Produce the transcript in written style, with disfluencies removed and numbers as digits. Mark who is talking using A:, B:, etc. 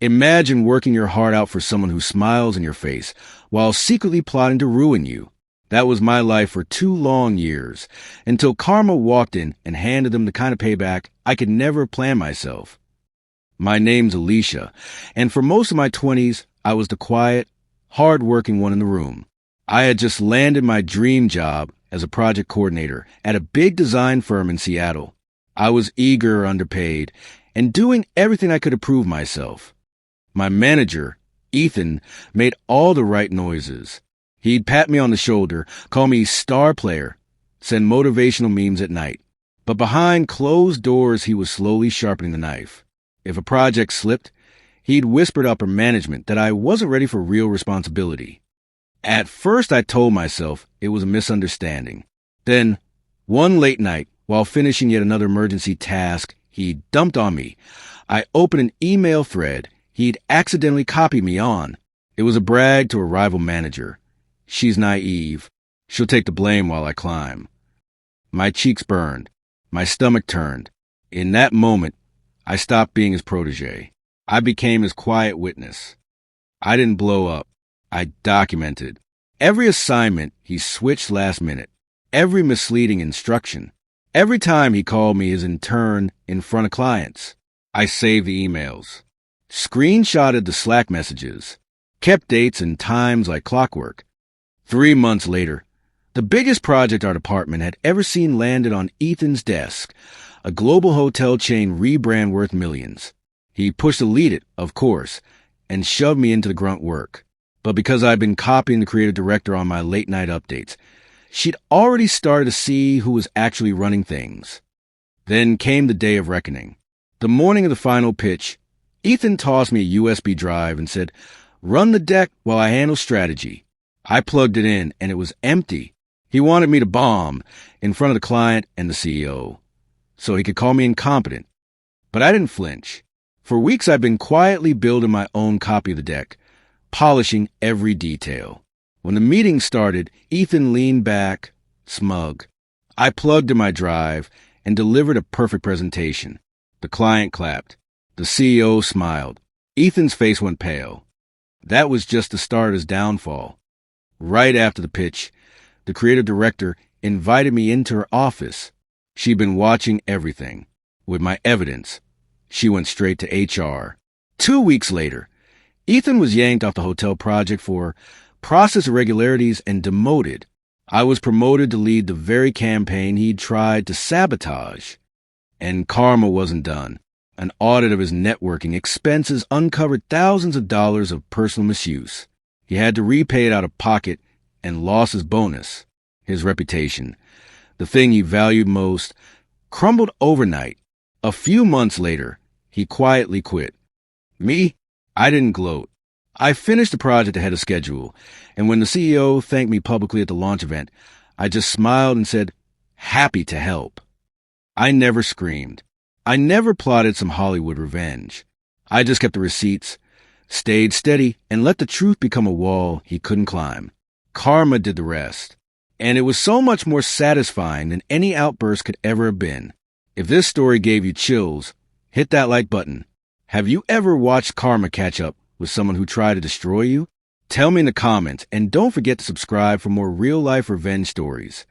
A: Imagine working your heart out for someone who smiles in your face while secretly plotting to ruin you. That was my life for 2 long years, until karma walked in and handed them the kind of payback I could never plan myself. My name's Alicia, and for most of my 20s, I was the quiet, hard-working one in the room. I had just landed my dream job as a project coordinator at a big design firm in Seattle. I was eager, underpaid, and doing everything I could to prove myself. My manager, Ethan, made all the right noises. He'd pat me on the shoulder, call me star player, send motivational memes at night. But behind closed doors, he was slowly sharpening the knife. If a project slipped, he'd whisper to upper management that I wasn't ready for real responsibility. At first, I told myself it was a misunderstanding. Then, one late night, while finishing yet another emergency task he dumped on me, I opened an email thread he'd accidentally copied me on. It was a brag to a rival manager. She's naive. She'll take the blame while I climb. My cheeks burned. My stomach turned. In that moment, I stopped being his protege. I became his quiet witness. I didn't blow up. I documented. Every assignment he switched last minute. Every misleading instruction. Every time he called me his intern in front of clients. I saved the emails. Screenshotted the Slack messages. Kept dates and times like clockwork. 3 months later, the biggest project our department had ever seen landed on Ethan's desk, a global hotel chain rebrand worth millions. He pushed delete it, of course, and shoved me into the grunt work. But because I'd been copying the creative director on my late-night updates, she'd already started to see who was actually running things. Then came the day of reckoning. The morning of the final pitch, Ethan tossed me a USB drive and said, "Run the deck while I handle strategy." I plugged it in, and it was empty. He wanted me to bomb in front of the client and the CEO, so he could call me incompetent. But I didn't flinch. For weeks, I'd been quietly building my own copy of the deck, polishing every detail. When the meeting started, Ethan leaned back, smug. I plugged in my drive and delivered a perfect presentation. The client clapped. The CEO smiled. Ethan's face went pale. That was just the start of his downfall. Right after the pitch, the creative director invited me into her office. She'd been watching everything. With my evidence, she went straight to HR. 2 weeks later, Ethan was yanked off the hotel project for process irregularities and demoted. I was promoted to lead the very campaign he'd tried to sabotage. And karma wasn't done. An audit of his networking expenses uncovered thousands of dollars of personal misuse. He had to repay it out of pocket and lost his bonus. His reputation, the thing he valued most, crumbled overnight. A few months later, he quietly quit. Me? I didn't gloat. I finished the project ahead of schedule, and when the CEO thanked me publicly at the launch event, I just smiled and said, "Happy to help." I never screamed. I never plotted some Hollywood revenge. I just kept the receipts, stayed steady, and let the truth become a wall he couldn't climb. Karma did the rest. And it was so much more satisfying than any outburst could ever have been. If this story gave you chills, hit that like button. Have you ever watched karma catch up with someone who tried to destroy you? Tell me in the comments, and don't forget to subscribe for more real-life revenge stories.